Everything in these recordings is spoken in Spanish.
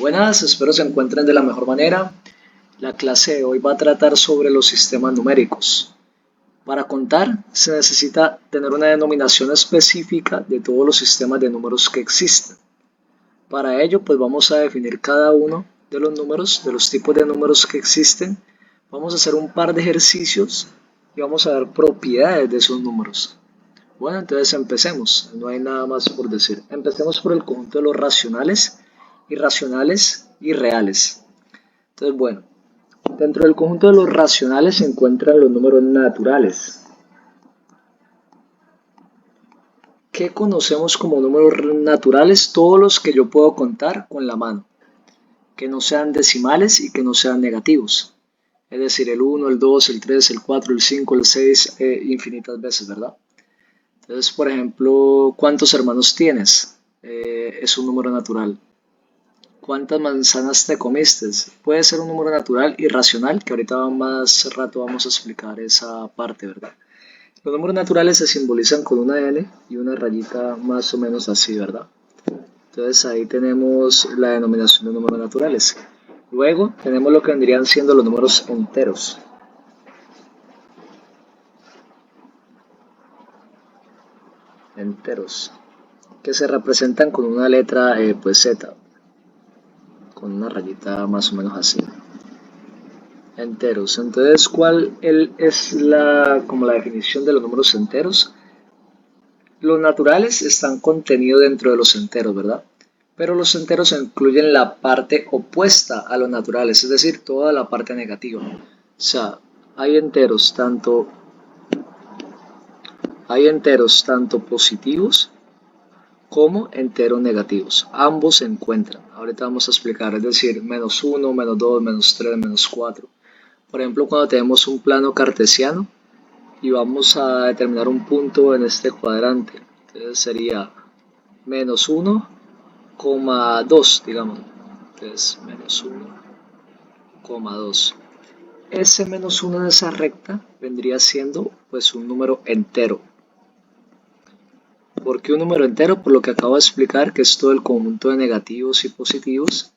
Buenas, espero se encuentren de la mejor manera. La clase de hoy va a tratar sobre los sistemas numéricos. Para contar, se necesita tener una denominación específica de todos los sistemas de números que existen. Para ello, pues vamos a definir cada uno de los números, de los tipos de números que existen. Vamos a hacer un par de ejercicios y vamos a ver propiedades de esos números. Bueno, entonces empecemos, no hay nada más por decir. Empecemos por el conjunto de los racionales, irracionales y reales. Entonces, bueno, dentro del conjunto de los racionales se encuentran los números naturales. ¿Qué conocemos como números naturales? Todos los que yo puedo contar con la mano, que no sean decimales y que no sean negativos. Es decir, el 1, el 2, el 3, el 4, el 5, el 6, infinitas veces, ¿verdad? Entonces, por ejemplo, ¿cuántos hermanos tienes? Es un número natural. ¿Cuántas manzanas te comiste? Puede ser un número natural y racional, que ahorita más rato vamos a explicar esa parte, ¿verdad? Los números naturales se simbolizan con una N y una rayita más o menos así, ¿verdad? Entonces ahí tenemos la denominación de números naturales. Luego tenemos lo que vendrían siendo los números enteros. Enteros, que se representan con una letra pues Z, con una rayita más o menos así. Enteros. Entonces, ¿cuál es como la definición de los números enteros? Los naturales están contenidos dentro de los enteros, ¿verdad? Pero los enteros incluyen la parte opuesta a los naturales, es decir, toda la parte negativa. O sea, hay enteros tanto positivos como enteros negativos. Ambos se encuentran. Ahorita vamos a explicar, es decir, -1, -2, -3, -4. Por ejemplo, cuando tenemos un plano cartesiano y vamos a determinar un punto en este cuadrante, entonces sería -1,2, digamos. Entonces, -1,2. Ese -1 de esa recta vendría siendo pues un número entero. ¿Por qué un número entero? Por lo que acabo de explicar, que es todo el conjunto de negativos y positivos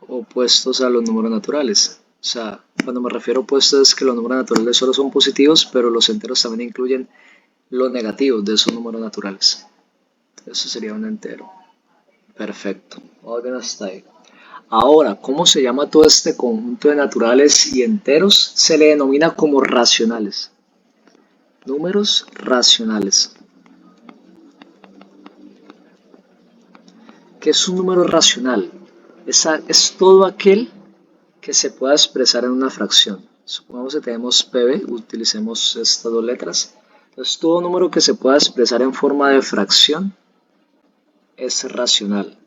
opuestos a los números naturales. O sea, cuando me refiero a opuestos es que los números naturales solo son positivos, pero los enteros también incluyen los negativos de esos números naturales. Eso sería un entero. Perfecto. Vamos bien hasta ahí. Ahora, ¿cómo se llama todo este conjunto de naturales y enteros? Se le denomina como racionales. Números racionales. ¿Qué es un número racional? Es todo aquel que se pueda expresar en una fracción. Supongamos que tenemos PB, utilicemos estas dos letras. Entonces, todo número que se pueda expresar en forma de fracción es racional.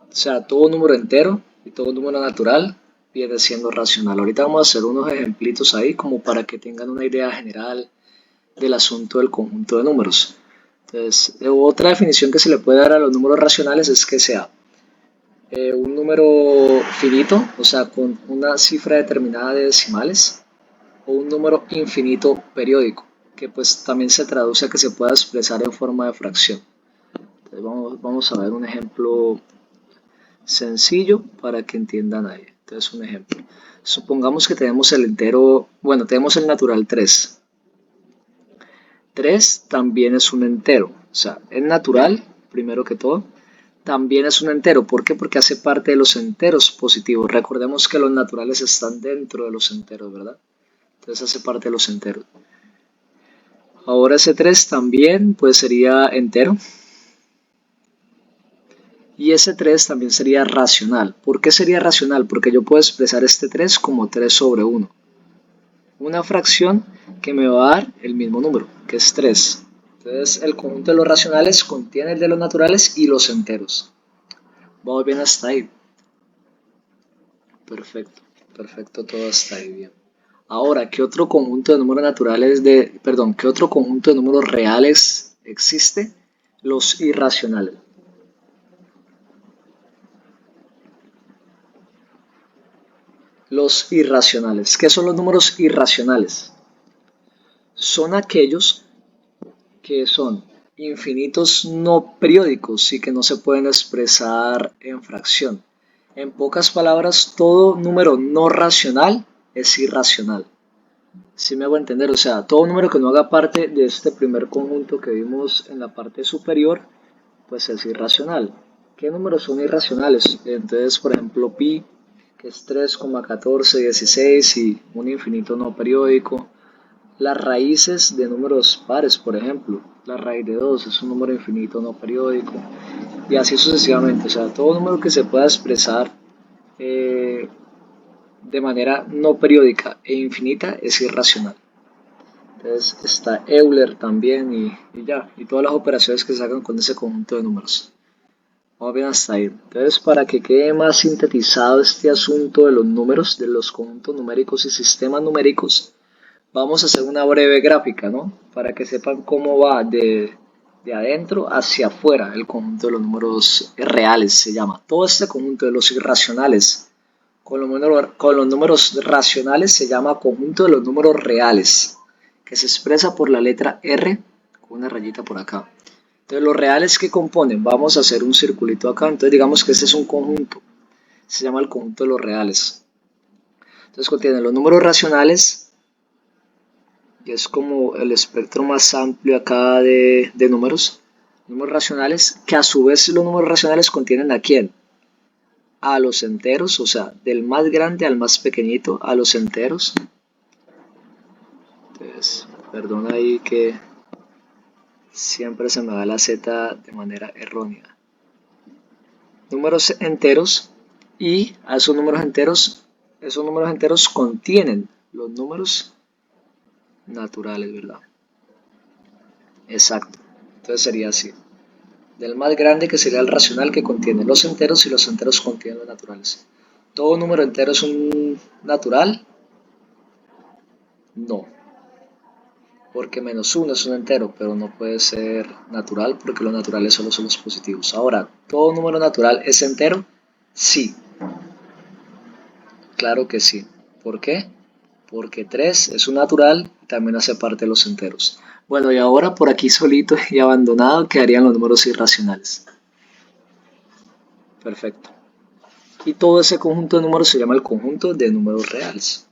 O sea, todo número entero y todo número natural viene siendo racional. Ahorita vamos a hacer unos ejemplitos ahí como para que tengan una idea general del asunto del conjunto de números. Entonces, otra definición que se le puede dar a los números racionales es que sea un número finito, o sea, con una cifra determinada de decimales, o un número infinito periódico, que pues también se traduce a que se pueda expresar en forma de fracción. Entonces vamos a ver un ejemplo sencillo para que entiendan ahí. Entonces un ejemplo. Supongamos que tenemos el entero, bueno, tenemos el natural 3. 3 también es un entero, o sea, es natural, primero que todo, también es un entero. ¿Por qué? Porque hace parte de los enteros positivos. Recordemos que los naturales están dentro de los enteros, ¿verdad? Entonces hace parte de los enteros. Ahora ese 3 también pues sería entero. Y ese 3 también sería racional. ¿Por qué sería racional? Porque yo puedo expresar este 3 como 3 sobre 1. Una fracción que me va a dar el mismo número, que es 3. Entonces el conjunto de los racionales contiene el de los naturales y los enteros. Vamos bien hasta ahí. Perfecto, perfecto, todo hasta ahí bien. Ahora, ¿qué otro conjunto de números naturales qué otro conjunto de números reales existe? Los irracionales. Los irracionales. ¿Qué son los números irracionales? Son aquellos que son infinitos no periódicos y que no se pueden expresar en fracción. En pocas palabras, todo número no racional es irracional. Si me hago entender, o sea, todo número que no haga parte de este primer conjunto que vimos en la parte superior, pues es irracional. ¿Qué números son irracionales? Entonces, por ejemplo, pi, que es 3,1416 y un infinito no periódico. Las raíces de números pares, por ejemplo, la raíz de 2 es un número infinito no periódico, y así sucesivamente. O sea, todo número que se pueda expresar eh, de manera no periódica e infinita es irracional. Entonces está Euler también y ya, y todas las operaciones que se hagan con ese conjunto de números. Vamos bien hasta ahí. Entonces, para que quede más sintetizado este asunto de los números, de los conjuntos numéricos y sistemas numéricos, vamos a hacer una breve gráfica, ¿no? Para que sepan cómo va de adentro hacia afuera el conjunto de los números reales, se llama. Todo este conjunto de los irracionales con los números racionales se llama conjunto de los números reales, que se expresa por la letra R con una rayita por acá. Entonces, los reales que componen, vamos a hacer un circulito acá. Entonces, digamos que este es un conjunto, se llama el conjunto de los reales. Entonces, contiene los números racionales, y es como el espectro más amplio acá de números racionales, que a su vez los números racionales contienen ¿a quién? A los enteros, o sea, del más grande al más pequeñito, a los enteros. Entonces, perdona ahí que siempre se me va la Z de manera errónea. Números enteros, y a esos números enteros contienen los números naturales, ¿verdad? Exacto. Entonces sería así. Del más grande, que sería el racional, que contiene los enteros, y los enteros contienen los naturales. ¿Todo número entero es un natural? No, porque -1 es un entero, pero no puede ser natural porque los naturales solo son los positivos. Ahora, ¿todo número natural es entero? Sí, claro que sí. ¿Por qué? Porque 3 es un natural y también hace parte de los enteros. Bueno, y ahora por aquí solito y abandonado quedarían los números irracionales. Perfecto. Y todo ese conjunto de números se llama el conjunto de números reales.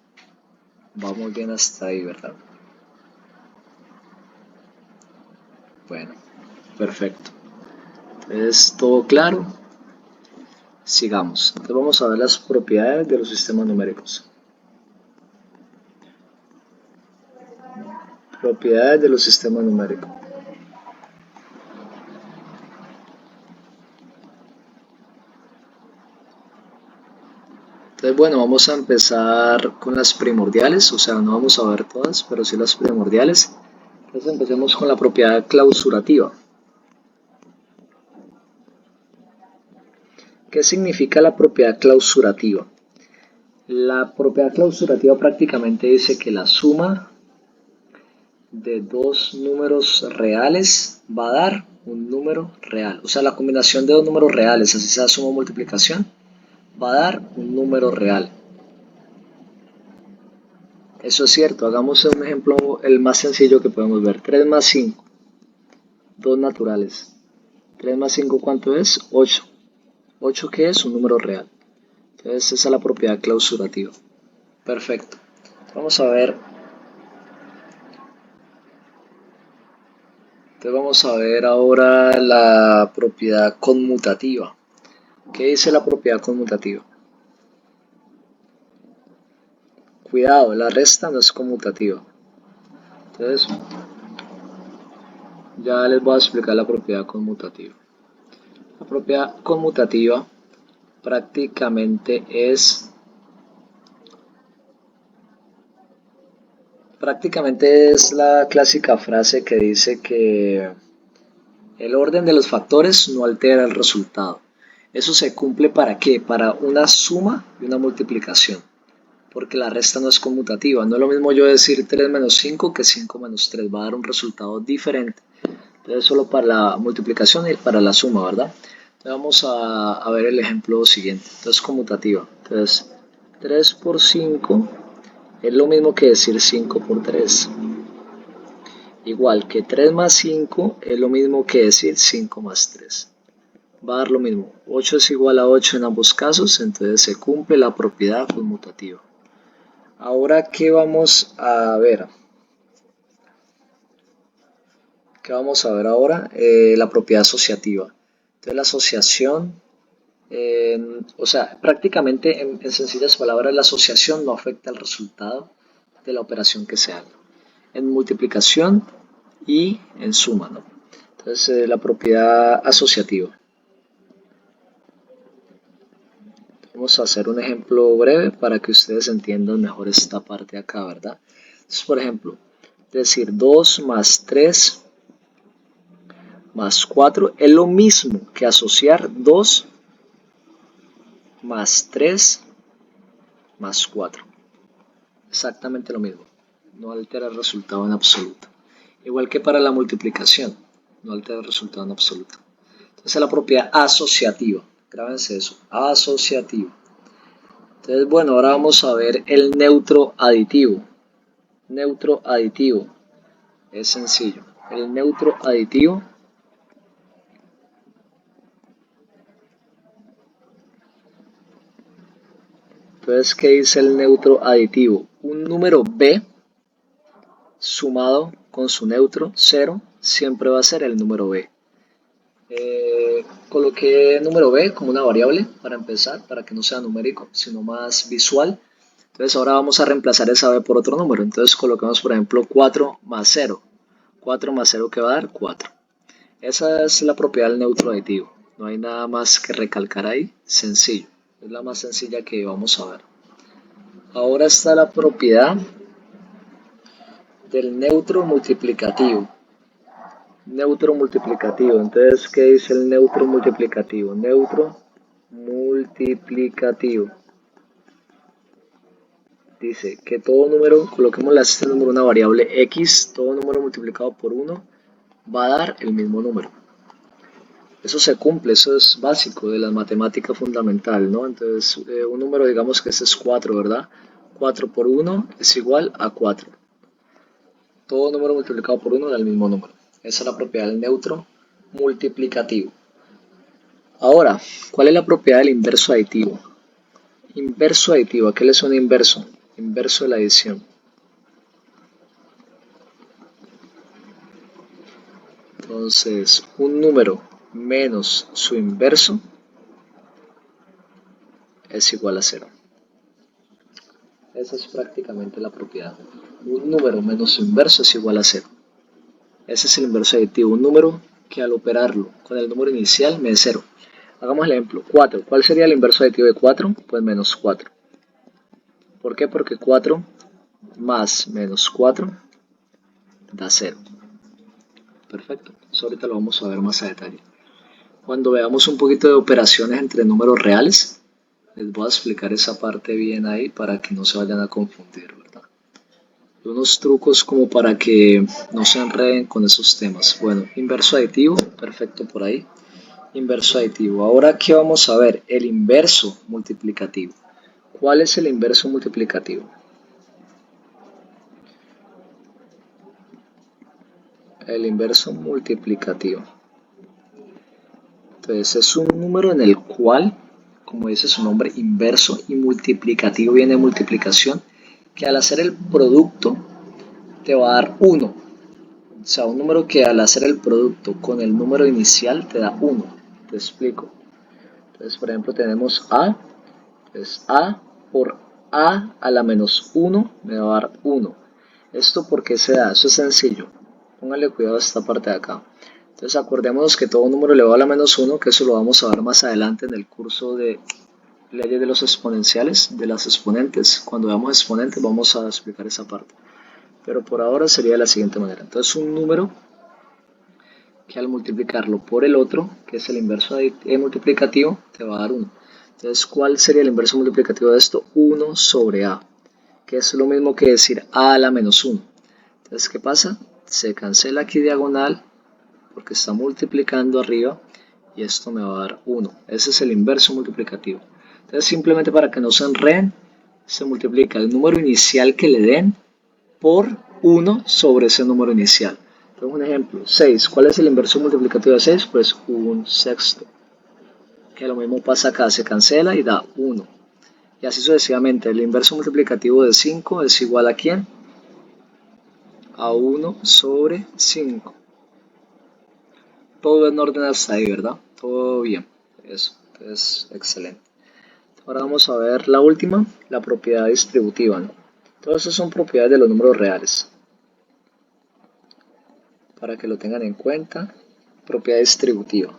Vamos bien hasta ahí, ¿verdad? Bueno, perfecto. ¿Es todo claro? Sigamos. Entonces vamos a ver las propiedades de los sistemas numéricos. Propiedades de los sistemas numéricos. Entonces, bueno, vamos a empezar con las primordiales, o sea, no vamos a ver todas, pero sí las primordiales. Entonces empecemos con la propiedad clausurativa. ¿Qué significa la propiedad clausurativa? La propiedad clausurativa prácticamente dice que la suma de dos números reales va a dar un número real. O sea, la combinación de dos números reales, así sea suma o multiplicación, va a dar un número real. Eso es cierto. Hagamos un ejemplo, el más sencillo que podemos ver. 3 más 5, dos naturales. 3 más 5, ¿cuánto es? 8. 8, ¿qué es? Un número real. Entonces esa es la propiedad clausurativa. Perfecto. Vamos a ver. Entonces vamos a ver ahora la propiedad conmutativa. ¿Qué dice la propiedad conmutativa? Cuidado, la resta no es conmutativa. Entonces, ya les voy a explicar la propiedad conmutativa. La propiedad conmutativa prácticamente es la clásica frase que dice que el orden de los factores no altera el resultado. Eso se cumple ¿para qué? Para una suma y una multiplicación. Porque la resta no es conmutativa. No es lo mismo yo decir 3 menos 5 que 5 menos 3. Va a dar un resultado diferente. Entonces solo para la multiplicación y para la suma, ¿verdad? Entonces vamos a ver el ejemplo siguiente. Entonces conmutativa. Entonces 3 por 5 es lo mismo que decir 5 por 3. igual que 3 más 5 es lo mismo que decir 5 más 3. Va a dar lo mismo. 8 es igual a 8 en ambos casos, entonces se cumple la propiedad conmutativa. Ahora, ¿qué vamos a ver? ¿Qué vamos a ver ahora? La propiedad asociativa. Entonces la asociación, o sea, prácticamente en sencillas palabras, la asociación no afecta el resultado de la operación que se haga. En multiplicación y en suma, ¿no? Entonces la propiedad asociativa. Vamos a hacer un ejemplo breve para que ustedes entiendan mejor esta parte de acá, ¿verdad? Entonces, por ejemplo, decir 2 más 3 más 4 es lo mismo que asociar 2 más 3 más 4. Exactamente lo mismo. No altera el resultado en absoluto. Igual que para la multiplicación, no altera el resultado en absoluto. Entonces la propiedad asociativa. Grábense eso, asociativo. Entonces, bueno, ahora vamos a ver el neutro aditivo. Neutro aditivo. Es sencillo. El neutro aditivo entonces, ¿qué dice el neutro aditivo? Un número b sumado con su neutro 0 siempre va a ser el número b. Coloqué el número b como una variable para empezar, para que no sea numérico, sino más visual. Entonces ahora vamos a reemplazar esa b por otro número. Entonces colocamos, por ejemplo, 4 más 0. 4 más 0 que va a dar 4. Esa es la propiedad del neutro aditivo. No hay nada más que recalcar ahí. Sencillo. Es la más sencilla que vamos a ver. Ahora está la propiedad del neutro multiplicativo. Neutro multiplicativo. Entonces, ¿qué dice el neutro multiplicativo? Neutro multiplicativo. Dice que todo número, coloquémosle a este número una variable x, todo número multiplicado por 1 va a dar el mismo número. Eso se cumple, eso es básico de la matemática fundamental, ¿no? Entonces, un número, digamos que ese es 4, ¿verdad? 4 por 1 es igual a 4. Todo número multiplicado por 1 da el mismo número. Esa es la propiedad del neutro multiplicativo. Ahora, ¿cuál es la propiedad del inverso aditivo? Inverso aditivo, ¿a qué le suena inverso? Inverso de la adición. Entonces, un número menos su inverso es igual a 0. Esa es prácticamente la propiedad. Un número menos su inverso es igual a 0. Ese es el inverso aditivo, un número que al operarlo con el número inicial me dé 0. Hagamos el ejemplo, 4. ¿Cuál sería el inverso aditivo de 4? Pues menos 4. ¿Por qué? Porque 4 más menos 4 da 0. Perfecto. Eso ahorita lo vamos a ver más a detalle. Cuando veamos un poquito de operaciones entre números reales, les voy a explicar esa parte bien ahí para que no se vayan a confundir, ¿verdad? Unos trucos como para que no se enreden con esos temas. Bueno, inverso aditivo, perfecto por ahí. Inverso aditivo. Ahora, ¿qué vamos a ver? El inverso multiplicativo. ¿Cuál es el inverso multiplicativo? El inverso multiplicativo. Entonces es un número en el cual, como dice su nombre, inverso y multiplicativo viene de multiplicación, que al hacer el producto te va a dar 1. O sea, un número que al hacer el producto con el número inicial te da 1. Te explico. Entonces, por ejemplo, tenemos A. Entonces, A por A a la menos 1 me va a dar 1. ¿Esto por qué se da? Eso es sencillo. Póngale cuidado a esta parte de acá. Entonces acordémonos que todo número elevado a la menos 1, que eso lo vamos a ver más adelante en el curso de leyes de los exponenciales, de las exponentes. Cuando veamos exponentes vamos a explicar esa parte. Pero por ahora sería de la siguiente manera. Entonces un número que al multiplicarlo por el otro, que es el inverso multiplicativo, te va a dar 1. Entonces, ¿cuál sería el inverso multiplicativo de esto? 1 sobre A, que es lo mismo que decir A a la menos 1. Entonces, ¿qué pasa? Se cancela aquí diagonal porque está multiplicando arriba y esto me va a dar 1. Ese es el inverso multiplicativo. Entonces simplemente para que no se enreden, se multiplica el número inicial que le den por 1 sobre ese número inicial. Entonces, un ejemplo, 6. ¿Cuál es el inverso multiplicativo de 6? Pues 1/6. Que lo mismo pasa acá, se cancela y da 1. Y así sucesivamente. El inverso multiplicativo de 5 es igual ¿a quién? A 1/5. Todo en orden hasta ahí, ¿verdad? Todo bien. Eso, es excelente. Ahora vamos a ver la última, la propiedad distributiva, ¿no? Todas esas son propiedades de los números reales. Para que lo tengan en cuenta, propiedad distributiva.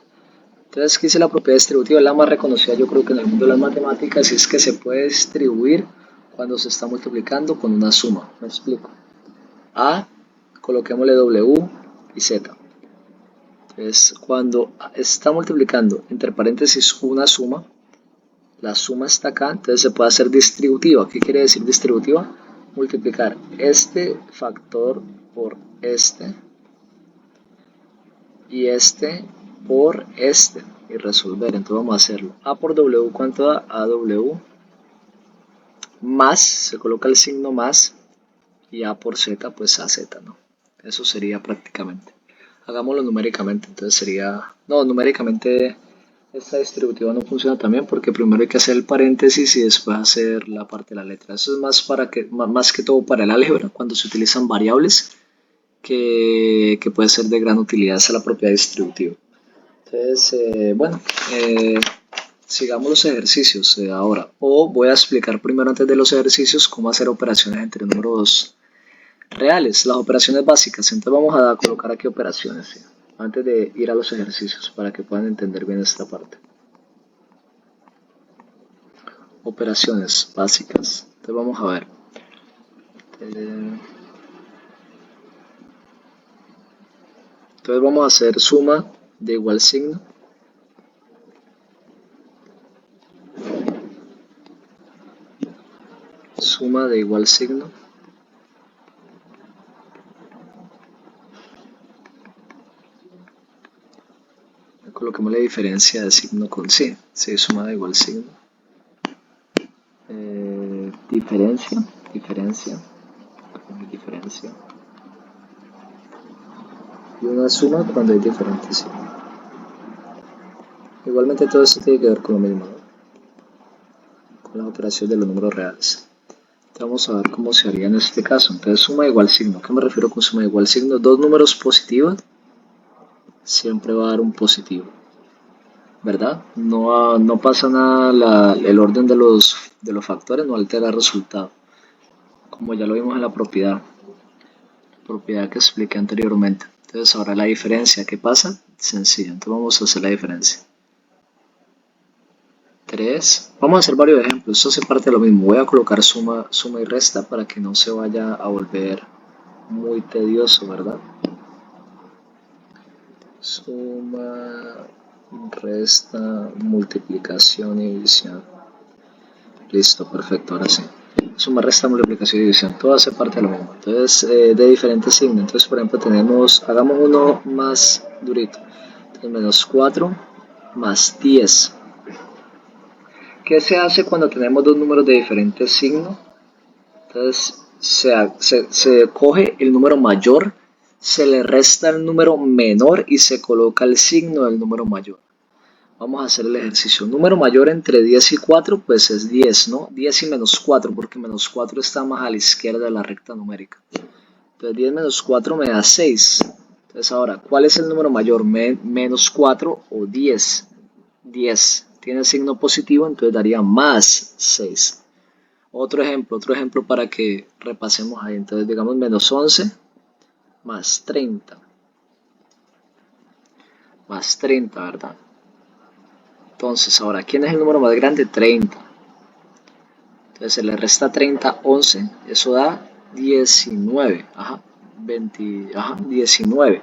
Entonces, ¿qué dice la propiedad distributiva? Es la más reconocida, yo creo que en el mundo de las matemáticas, y es que se puede distribuir cuando se está multiplicando con una suma. Me explico. A, coloquémosle W y Z. Entonces, cuando está multiplicando entre paréntesis una suma, la suma está acá, entonces se puede hacer distributiva. ¿Qué quiere decir distributiva? Multiplicar este factor por este y este por este y resolver. Entonces vamos a hacerlo. A por W, ¿cuánto da? AW más, se coloca el signo más, y A por Z, pues AZ, ¿no? Eso sería prácticamente. Hagámoslo numéricamente, entonces sería... No, numéricamente esta distributiva no funciona también porque primero hay que hacer el paréntesis y después hacer la parte de la letra. Eso es más que todo para el álgebra, cuando se utilizan variables que puede ser de gran utilidad. Esa es la propiedad distributiva. Entonces, sigamos los ejercicios ahora. O voy a explicar primero antes de los ejercicios cómo hacer operaciones entre números reales, las operaciones básicas. Entonces vamos a colocar aquí operaciones, ¿sí? Antes de ir a los ejercicios para que puedan entender bien esta parte. Operaciones básicas. Entonces vamos a ver. Entonces vamos a hacer suma de igual signo. Suma de igual signo. Coloquemos la diferencia de signo con sí. Sí, suma de igual signo. Diferencia. Y una suma cuando hay diferentes signos. Igualmente todo esto tiene que ver con lo mismo, ¿no? Con las operaciones de los números reales. Entonces vamos a ver cómo se haría en este caso. Entonces suma de igual signo. ¿Qué me refiero con suma de igual signo? Dos números positivos siempre va a dar un positivo, ¿verdad? No pasa nada, el orden de los factores no altera el resultado, como ya lo vimos en la propiedad que expliqué anteriormente. Entonces ahora la diferencia, ¿qué pasa? Sencillo, entonces vamos a hacer la diferencia. 3, vamos a hacer varios ejemplos, esto se parte de lo mismo. Voy a colocar suma y resta para que no se vaya a volver muy tedioso, ¿verdad? Suma, resta, multiplicación y división. Listo, perfecto, ahora sí. Suma, resta, multiplicación y división, todo hace parte de lo mismo. Entonces, de diferentes signos. Entonces, por ejemplo, hagamos uno más durito. Entonces, menos 4 más 10. ¿Qué se hace cuando tenemos dos números de diferentes signos? Entonces, se coge el número mayor, se le resta el número menor y se coloca el signo del número mayor. Vamos a hacer el ejercicio. Número mayor entre 10 y 4, pues es 10, ¿no? 10 y menos 4, porque menos 4 está más a la izquierda de la recta numérica. Entonces 10 menos 4 me da 6. Entonces ahora, ¿cuál es el número mayor? Menos 4 o 10. 10 tiene signo positivo, entonces daría más 6. Otro ejemplo para que repasemos ahí. Entonces digamos menos 11 más 30. Más 30, ¿verdad? Entonces, ahora, ¿quién es el número más grande? 30. Entonces se le resta 30, 11, eso da 19. 19.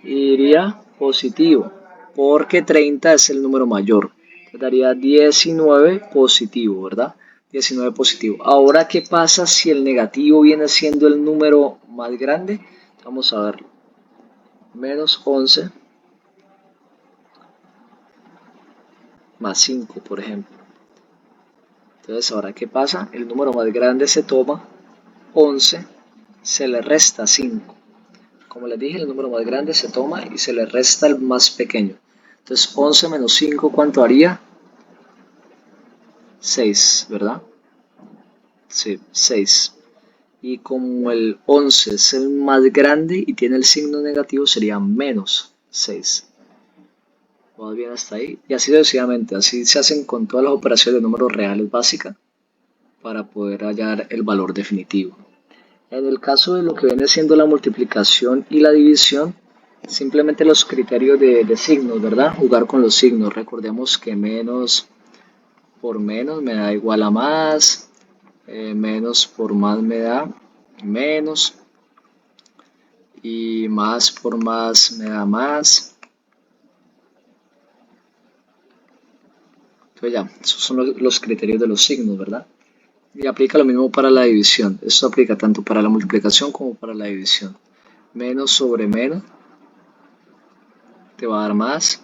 Y iría positivo, porque 30 es el número mayor. Entonces daría 19 positivo, ¿verdad? 19 positivo. Ahora, ¿qué pasa si el negativo viene siendo el número más grande? Vamos a verlo. Menos 11 más 5, por ejemplo. Entonces, ahora, ¿qué pasa? El número más grande se toma 11, se le resta 5. como les dije, el número más grande se toma y se le resta el más pequeño. Entonces 11 menos 5, ¿cuánto haría? 6, ¿verdad? Sí, 6. Y como el 11 es el más grande y tiene el signo negativo, sería menos 6. ¿Vamos bien hasta ahí? Y así sucesivamente. Así se hacen con todas las operaciones de números reales básicas para poder hallar el valor definitivo. En el caso de lo que viene siendo la multiplicación y la división, simplemente los criterios de signos, ¿verdad? Jugar con los signos. Recordemos que menos por menos me da igual a más, menos por más me da menos, y más por más me da más. Entonces ya, esos son los criterios de los signos, ¿verdad? Y aplica lo mismo para la división. Esto aplica tanto para la multiplicación como para la división. Menos sobre menos te va a dar más.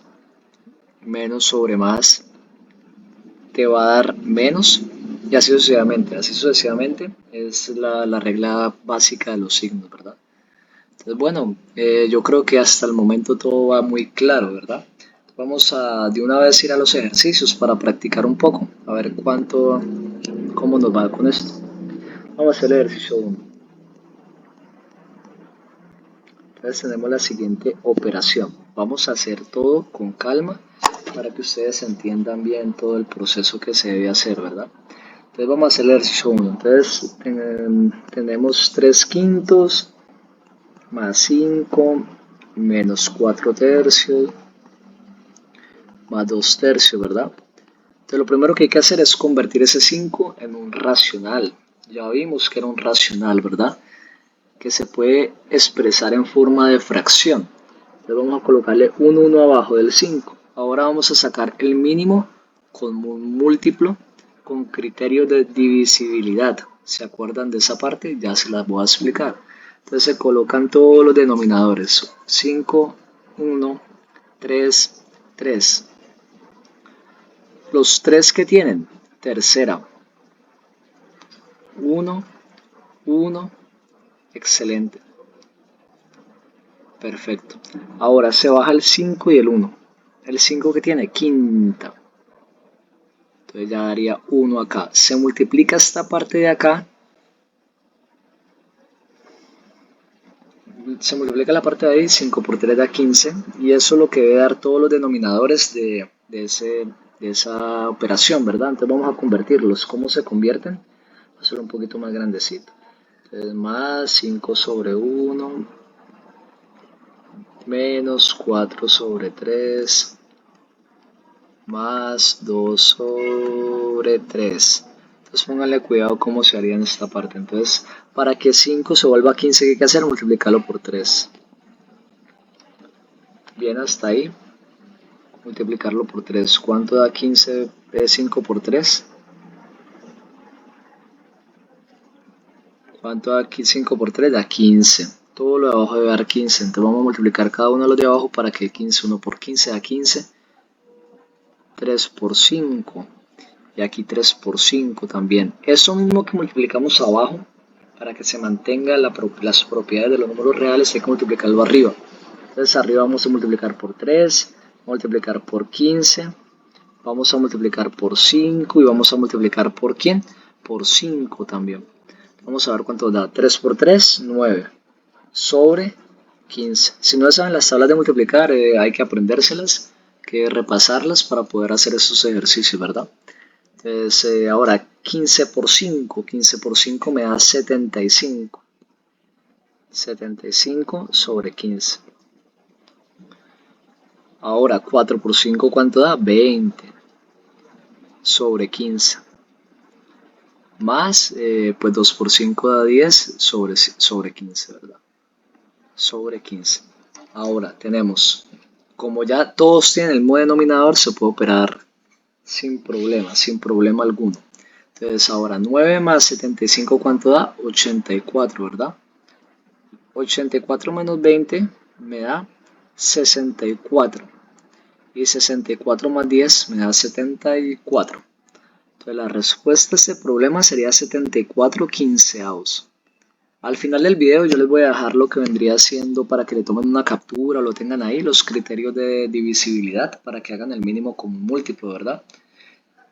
Menos sobre más te va a dar menos. Y así sucesivamente. Así sucesivamente es la regla básica de los signos, ¿verdad? Entonces, bueno, yo creo que hasta el momento todo va muy claro, ¿verdad? Vamos a de una vez ir a los ejercicios para practicar un poco, a ver cómo nos va con esto. Vamos a hacer el ejercicio 1. Entonces tenemos la siguiente operación. Vamos a hacer todo con calma para que ustedes entiendan bien todo el proceso que se debe hacer, ¿verdad? Entonces vamos a hacer el ejercicio 1. Entonces tenemos 3 quintos más 5 menos 4 tercios más 2 tercios, ¿verdad? Entonces lo primero que hay que hacer es convertir ese 5 en un racional. Ya vimos que era un racional, ¿verdad? Que se puede expresar en forma de fracción. Entonces vamos a colocarle un 1 abajo del 5. Ahora vamos a sacar el mínimo con un múltiplo con criterio de divisibilidad. ¿Se acuerdan de esa parte? Ya se las voy a explicar. Entonces se colocan todos los denominadores. 5, 1, 3, 3. Los 3 que tienen, tercera, 1, 1, excelente, perfecto. Ahora se baja el 5 y el 1. El 5 que tiene, quinta. Entonces ya daría 1 acá. Se multiplica esta parte de acá. Se multiplica la parte de ahí, 5 por 3 da 15. Y eso es lo que debe dar todos los denominadores de esa operación, ¿verdad? Entonces vamos a convertirlos. ¿Cómo se convierten? Va a ser un poquito más grandecito. Entonces más 5 sobre 1 menos 4 sobre 3 más 2 sobre 3. Entonces pónganle cuidado cómo se haría en esta parte. Entonces, para que 5 se vuelva 15, ¿qué hay que hacer? Multiplicarlo por 3. Bien, hasta ahí. Multiplicarlo por 3. ¿Cuánto da 15? 5 por 3. ¿Cuánto da aquí 5 por 3? Da 15. Todo lo de abajo debe dar 15. Entonces vamos a multiplicar cada uno de los de abajo para que 15, 1 por 15 da 15. 3 por 5. Y aquí 3 por 5 también. Eso mismo que multiplicamos abajo, para que se mantenga las propiedades de los números reales, hay que multiplicarlo arriba. Entonces arriba vamos a multiplicar por 3, multiplicar por 15, vamos a multiplicar por 5 y vamos a multiplicar por ¿quién? Por 5 también. Vamos a ver cuánto da. 3 por 3, 9 sobre 15. Si no saben las tablas de multiplicar, hay que aprendérselas, que repasarlas para poder hacer estos ejercicios, ¿verdad? Entonces, ahora 15 por 5, 15 por 5 me da 75. 75 sobre 15. Ahora 4 por 5, ¿cuánto da? 20 sobre 15. Más, pues 2 por 5 da 10 sobre 15, ¿verdad? Sobre 15. Ahora tenemos, como ya todos tienen el mismo denominador, se puede operar sin problema alguno. Entonces ahora 9 más 75, ¿cuánto da? 84, ¿verdad? 84 menos 20 me da 64. Y 64 más 10 me da 74. Entonces la respuesta a este problema sería 74 quinceavos. Al final del video yo les voy a dejar lo que vendría siendo para que le tomen una captura o lo tengan ahí, los criterios de divisibilidad para que hagan el mínimo común múltiplo, ¿verdad?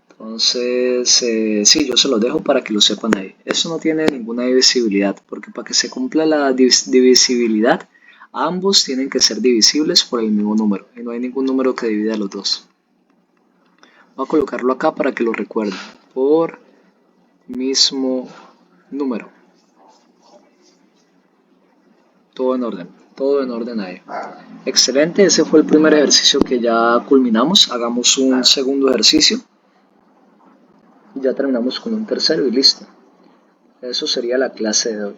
Entonces, sí, yo se los dejo para que lo sepan ahí. Eso no tiene ninguna divisibilidad, porque para que se cumpla la divisibilidad, ambos tienen que ser divisibles por el mismo número, y no hay ningún número que divida a los dos. Voy a colocarlo acá para que lo recuerden, por mismo número. Todo en orden ahí. Excelente, ese fue el primer ejercicio que ya culminamos. Hagamos un segundo ejercicio. Y ya terminamos con un tercero y listo. Eso sería la clase de hoy.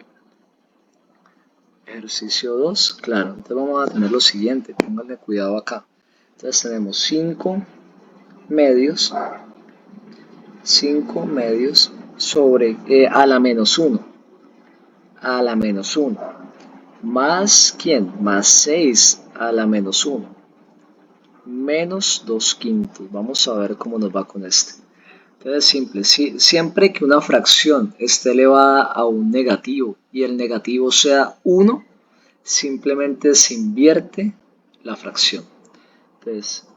Ejercicio 2, claro. Entonces vamos a tener lo siguiente, pónganle cuidado acá. Entonces tenemos 5 medios sobre a la menos 1. A la menos 1. Más ¿quién? Más 6 a la menos 1. Menos 2 quintos. Vamos a ver cómo nos va con este. Entonces es simple, siempre que una fracción esté elevada a un negativo y el negativo sea 1, simplemente se invierte la fracción. Entonces,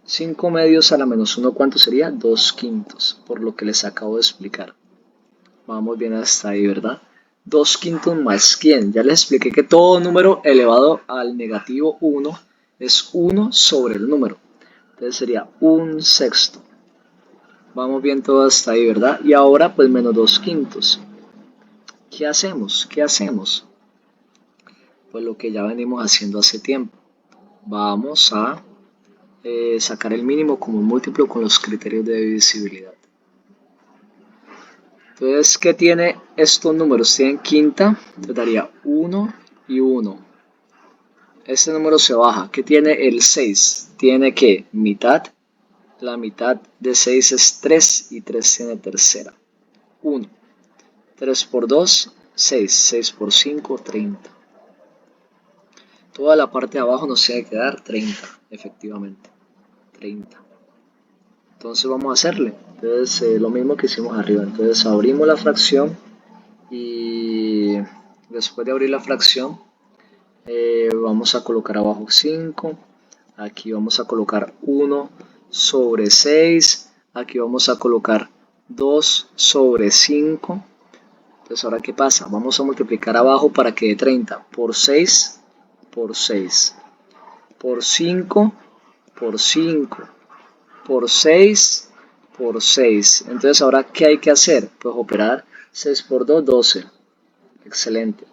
5 medios a la menos 1, ¿cuánto sería? 2 quintos, por lo que les acabo de explicar. Vamos bien hasta ahí, ¿verdad? 2 quintos más ¿quién? Ya les expliqué que todo número elevado al negativo 1 es 1 sobre el número. Entonces sería 1/6. Vamos bien todo hasta ahí, ¿verdad? Y ahora pues menos 2 quintos. ¿Qué hacemos? ¿Qué hacemos? Pues lo que ya venimos haciendo hace tiempo. Vamos a sacar el mínimo como múltiplo con los criterios de divisibilidad. Entonces, ¿qué tiene estos números? Tienen quinta, te daría 1 y 1. Este número se baja. ¿Qué tiene el 6? Tiene que mitad. La mitad de 6 es 3 y 3 tiene tercera. 1. 3 por 2, 6. 6 por 5, 30. Toda la parte de abajo nos tiene que dar 30, efectivamente. 30. Entonces vamos a hacerle. Entonces lo mismo que hicimos arriba. Entonces abrimos la fracción y después de abrir la fracción vamos a colocar abajo 5. Aquí vamos a colocar 1 sobre 6. Aquí vamos a colocar 2 sobre 5. Entonces ahora ¿qué pasa? Vamos a multiplicar abajo para que dé 30 por 6 por 6 por 5 por 5 por 6 por 6. Entonces ahora ¿qué hay que hacer? Pues operar 6 por 2, 12. Excelente.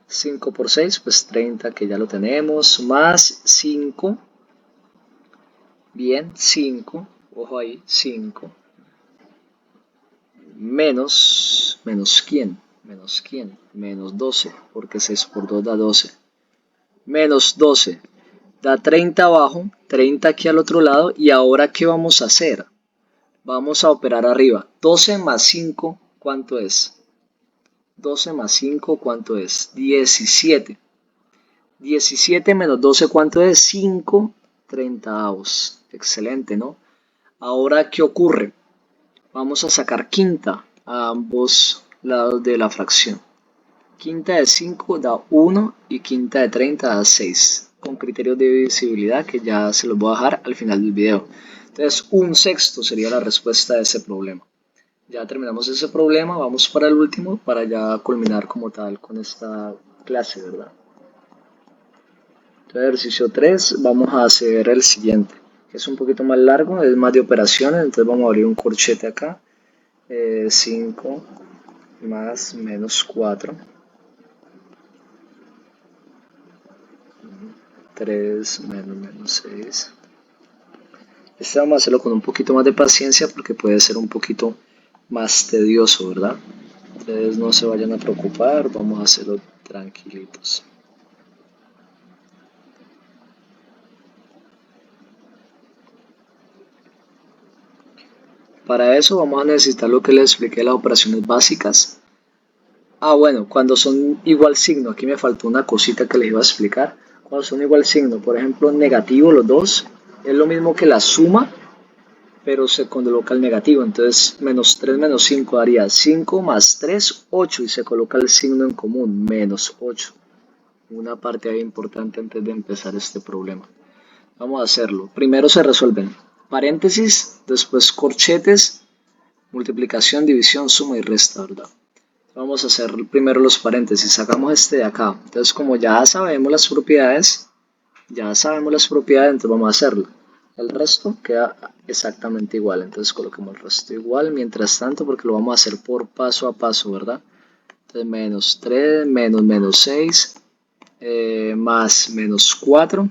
5 por 6, pues 30, que ya lo tenemos, más 5. Bien, 5. Ojo ahí, 5. Menos ¿quién? Menos ¿quién? Menos 12, porque 6 por 2 da 12. Menos 12 da 30 abajo, 30 aquí al otro lado, y ahora ¿qué vamos a hacer? Vamos a operar arriba. 12 más 5, ¿cuánto es? 12 más 5, ¿cuánto es? 17. 17 menos 12, ¿cuánto es? 5 treintaavos. Excelente, ¿no? Ahora, ¿qué ocurre? Vamos a sacar quinta a ambos lados de la fracción. Quinta de 5 da 1 y quinta de 30 da 6. Con criterios de divisibilidad que ya se los voy a dejar al final del video. Entonces, 1/6 sería la respuesta de ese problema. Ya terminamos ese problema, vamos para el último para ya culminar como tal con esta clase, ¿verdad? Entonces, ejercicio 3, vamos a hacer el siguiente, que es un poquito más largo, es más de operaciones, entonces vamos a abrir un corchete acá. 5 más menos 4. 3 menos 6. Este vamos a hacerlo con un poquito más de paciencia porque puede ser un poquito más tedioso, ¿verdad? Entonces no se vayan a preocupar, vamos a hacerlo tranquilitos. Para eso vamos a necesitar lo que les expliqué, las operaciones básicas. Bueno, cuando son igual signo, aquí me faltó una cosita que les iba a explicar. Cuando son igual signo, por ejemplo, negativo los dos, es lo mismo que la suma, pero se coloca el negativo, entonces menos 3 menos 5 daría 5 más 3, 8 y se coloca el signo en común, menos 8. Una parte ahí importante antes de empezar este problema. Vamos a hacerlo. Primero se resuelven paréntesis, después corchetes, multiplicación, división, suma y resta, ¿verdad? Vamos a hacer primero los paréntesis. Sacamos este de acá. Entonces, como ya sabemos las propiedades, entonces vamos a hacerlo. El resto queda exactamente igual. Entonces coloquemos el resto igual. Mientras tanto, porque lo vamos a hacer por paso a paso, ¿verdad? Entonces, menos 3, menos 6, más menos 4.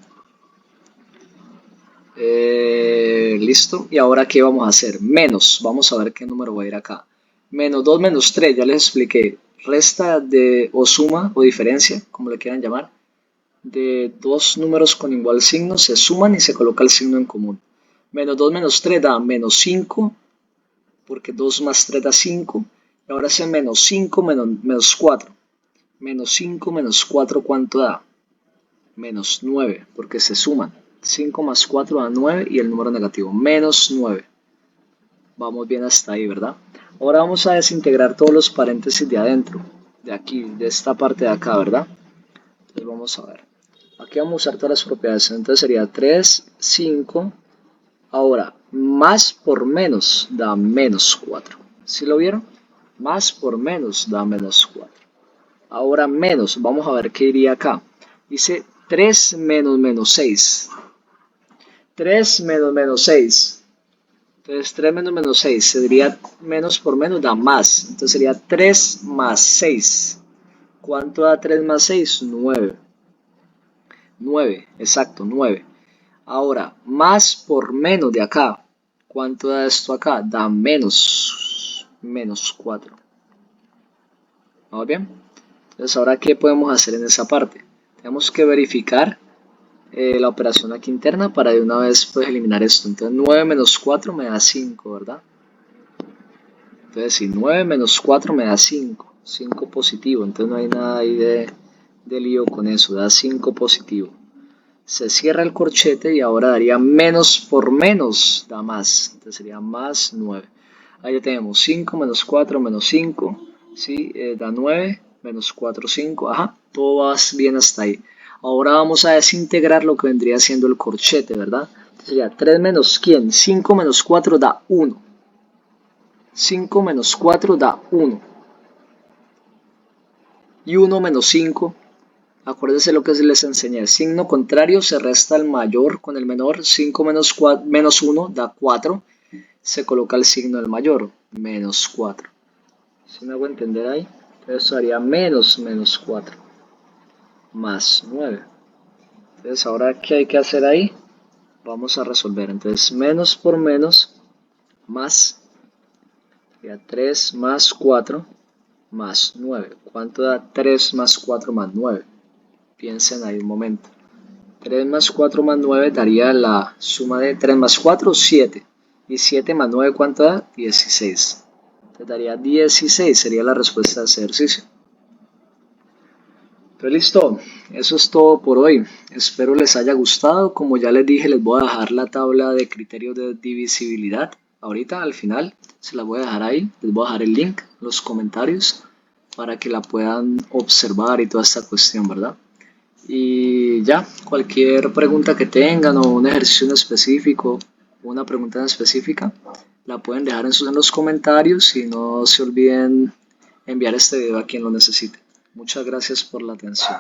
Listo. Y ahora, ¿qué vamos a hacer? Menos. Vamos a ver qué número va a ir acá. Menos 2, menos 3, ya les expliqué. Resta de o suma o diferencia, como le quieran llamar, de dos números con igual signo, se suman y se coloca el signo en común. Menos 2 menos 3 da menos 5, porque 2 más 3 da 5. Y ahora hace menos 5 menos 4. Menos 5 menos 4, ¿cuánto da? Menos 9, porque se suman. 5 más 4 da 9 y el número negativo, menos 9. Vamos bien hasta ahí, ¿verdad? Ahora vamos a desintegrar todos los paréntesis de adentro, de aquí, de esta parte de acá, ¿verdad? Entonces vamos a ver. Aquí vamos a usar todas las propiedades. Entonces sería 3, 5. Ahora, más por menos da menos 4. ¿Sí lo vieron? Más por menos da menos 4. Ahora menos, vamos a ver qué iría acá. Dice 3 menos 6. 3 menos 6. Entonces 3 menos 6, sería menos por menos da más. Entonces sería 3 más 6. ¿Cuánto da 3 más 6? 9. 9, exacto, 9. Ahora, más por menos de acá. ¿Cuánto da esto acá? Da menos 4. ¿Vamos bien? Entonces, ahora, ¿qué podemos hacer en esa parte? Tenemos que verificar la operación aquí interna para de una vez pues eliminar esto. Entonces 9 menos 4 me da 5, ¿verdad? Entonces si 9 menos 4 me da 5, 5 positivo, entonces no hay nada ahí de lío con eso, da 5 positivo. Se cierra el corchete y ahora daría menos por menos, da más, entonces sería más 9. Ahí ya tenemos 5 menos 4 menos 5, ¿sí? Da 9, menos 4, 5, ajá, todo va bien hasta ahí. Ahora vamos a desintegrar lo que vendría siendo el corchete, ¿verdad? Entonces sería 3 menos ¿quién? 5 menos 4 da 1. 5 menos 4 da 1. Y 1 menos 5, acuérdense lo que les enseñé. El signo contrario se resta el mayor con el menor. 5 menos 1 da 4. Se coloca el signo del mayor, menos 4. ¿Sí me hago entender ahí? Entonces haría menos 4 más 9. Entonces ahora, ¿qué hay que hacer ahí? Vamos a resolver. Entonces menos por menos más, sería 3 más 4 más 9. ¿Cuánto da 3 más 4 más 9? Piensen ahí un momento. 3 más 4 más 9 daría la suma de 3 más 4, 7. Y 7 más 9, ¿cuánto da? 16. Te daría 16, sería la respuesta de ese ejercicio. Pero listo, eso es todo por hoy. Espero les haya gustado. Como ya les dije, les voy a dejar la tabla de criterios de divisibilidad. Ahorita al final se la voy a dejar ahí. Les voy a dejar el link en los comentarios para que la puedan observar y toda esta cuestión, ¿verdad? Y ya, cualquier pregunta que tengan o un ejercicio en específico, una pregunta en específica, la pueden dejar en los comentarios y no se olviden enviar este video a quien lo necesite. Muchas gracias por la atención.